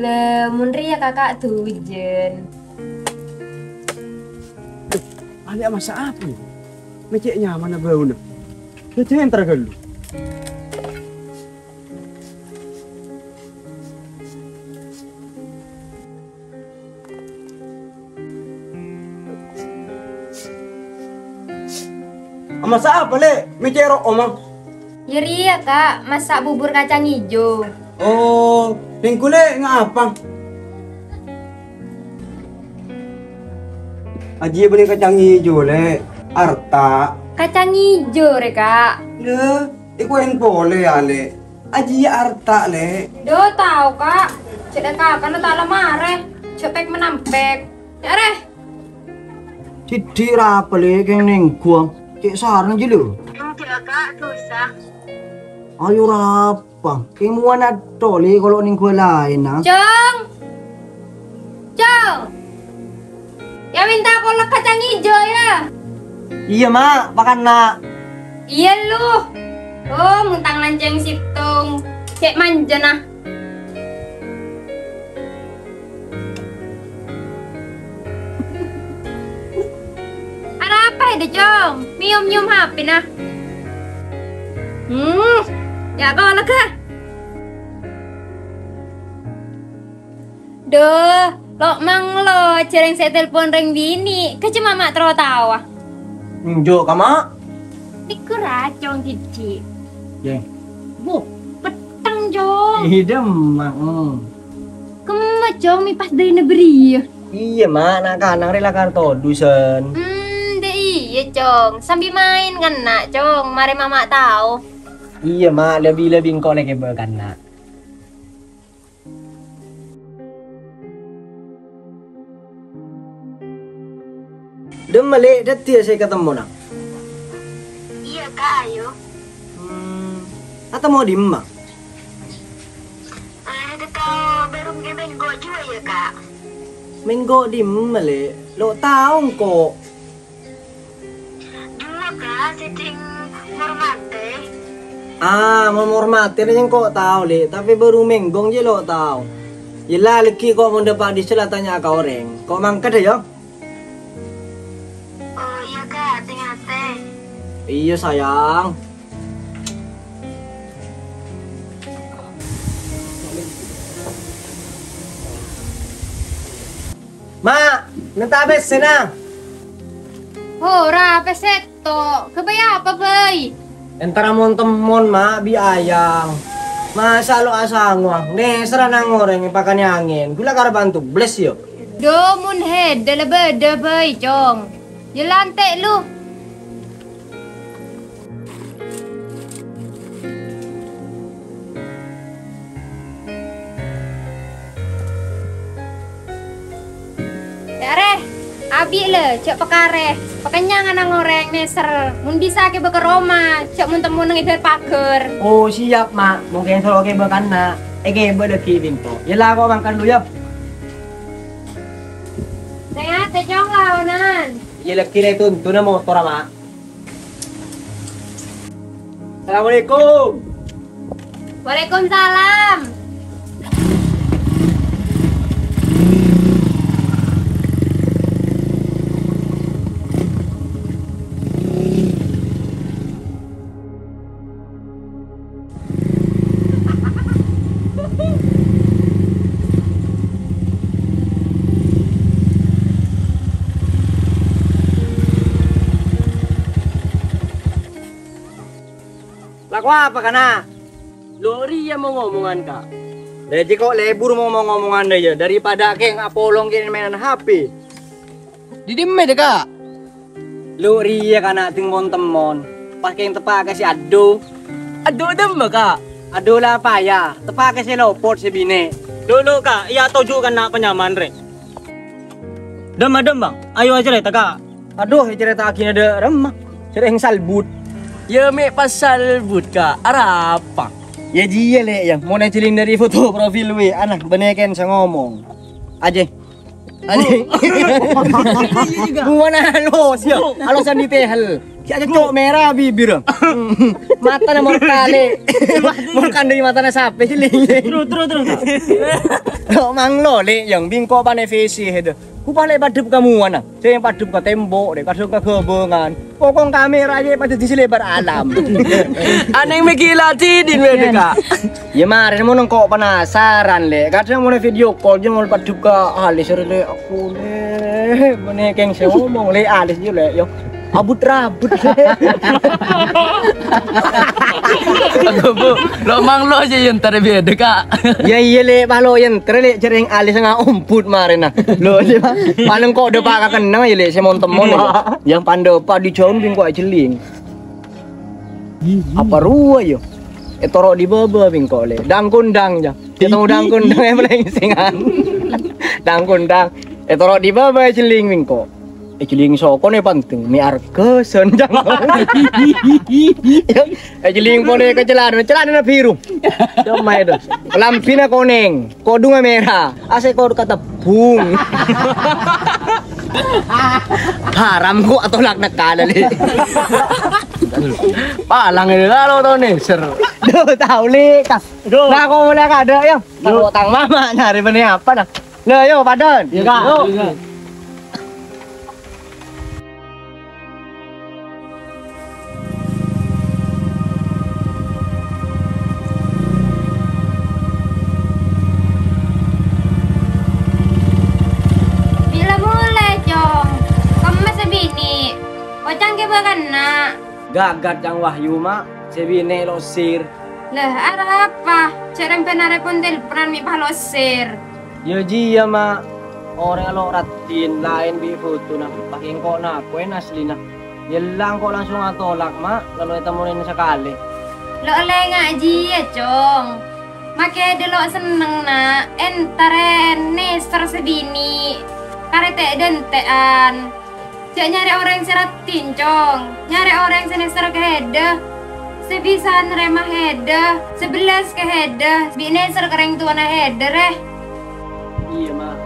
Le munri ya kakak tuh Jen. Ada masa apa nih? Meceknya mana bau nih? Kita yang tergelu. Masa apa le? Mecero omang. Yeri ya kak, masak bubur kacang hijau. Oh, pengkule ngapa? Aji beli kacang hijau le, arta. Kacang hijau re kak. Le, iku yang boleh ya le. Aji arta le. Do tahu kak, cek kakak kan tak lemare, cepek menampek. Ya re. Tidak apa le keng neng kuang. Cek sarang je lu. Enggak kak, susah. Ayo rapang. Keng muan ada le kalau ning kue lain nah. Cong. Cong. Ya minta kolak kacang hijau ya. Iya mak, makan nak. Iya lu. Oh, muntang lanceng situng. Cek manja nah. Ada apa ya, Cong? Mium-mium HP nah. Ya kau lah kah? Duh, lo mang lo cereng saya telepon reng bini, ke cuma mak tawa. Njo kama. Iku racong cici. Jeng. Bu, petang jong. Idem mak. Kema jong mi pas dari negeri ya. Iya mak, nak kanang rela karto dusen. Deh iya jong, sambil main kan nak jong, mari mama tahu. Iya mak, lebih-lebih kau lagi berkan nak. Dem malik detia saya ketemu nak. Iya kak, ayo. Atau mau di emak? Ada kau baru minggu juga ya kak. Minggu di malik, lo tahu kok. Dua kak, sejeng hormati. Mau hormati yang kok tahu le, tapi baru menggong je lo tahu. Yelah leki kok mau dapat di selah tanya kau orang. Kok mangkat ya? Oh iya kak, hati-hati. Iya sayang. Mak, nanti habis sana. Ora, peseto. Kebaya apa, bay? Entara mon temon mak bi ayang. Masa lo asangwa, nih seranang orang pakai angin. Gula kara bantu, bless yo. Domun head, dala beda, bay, jong. Jelante lu. Yare, abi le, cek pekare. Pekenyang anak ngoreng neser. Mun bisa ke beker Roma, cek mun temu nang ider pager. Oh siap mak, mungkin selalu ke bakan nak. Beda kirim to. Yelah kau makan dulu ya. Saya teh jong lawanan. Yelah kira itu na motor mak. Assalamualaikum. Waalaikumsalam. Laku apa kana? Lori yang mau ngomongan kak. Jadi kok lebur mau ngomongan aja daripada keng apolong kini mainan HP. Di me deh kak. Lori ya kana tingmon temon. Pas keng tepak kasih ado. Aduh dem kak. Ado lah apa ya? Tepak kasih lopot si bine. Dulu kak, iya tuju kan nak penyaman re. Dem bang, ayo aja re kak. Aduh cerita akhirnya ada remah. Sering salbut. Ya me pasal but kak. Arapa. Ya dia le yang mau neciling dari foto profil we anak benekan saya ngomong. Aje. Aje. Mana lo siap. Halo sandi tehel. Ya cocok merah bibir. Mata na mortale. Morkan dari mata na sape ciling. Terus. Lo mang lo le yang bingko bane fesi head. Ku balik padep kamu ana. Saya yang padep ke tembok deh, padep ke kebengan. Pokong kamera aja pada di selebar alam. Aneh megila tidin we deka. Ya mari mau kok penasaran le. Kadang mau video call jangan padep ke alis le aku le. Mene keng saya ngomong le alis je le yo. Abut rabut. Aku bu, lo mang lo aja yang tadi beda kak. Ya iya le palo yang terle jering alis nga umput marina. Lo sih paling kok udah pak kenang ya le saya mau temon yang pandai pak di jaun bing kok jeling. Apa ruwa yo? Toro di baba bing kok le. Dangkundang ja. Ketemu dangkundang yang paling singan. Dangkundang. Toro di baba jeling bing kok. Jeling soko ne penting mi arga senjang. Jeling pone ke celana biru. Domai do. Lampina koneng, kodunga merah. Ase kod kata bung. Haram ko atau lak nakala le. Palang ini lo tau nih ser. Duh tahu le kas. Nah kok mulai kada yo. Kalau tang mama nyari benih apa dah. Le yo padan. Iya kak. Bila mulai, Jong. Kamu masih bini. Ocang ke bakana. Gagat yang wahyu mak. Sebine lo sir. Lah, ada apa? Cara penare pun telepon mi palosir. Yo jia mak. Orang lo ratin lain bi foto na pakai kok na kuen asli na. Yelang kok langsung atolak mak. Lalu temuin sekali. Lo oleh ngaji ya, Jong. Make delo seneng na entaren nester sebini. Karete dentean. Cak nyari orang yang seratin, Jong. Nyari orang yang senester kehede. Sebisan remah hede. 11 kehede. Bine ser kereng tuana hede reh. Iya mak.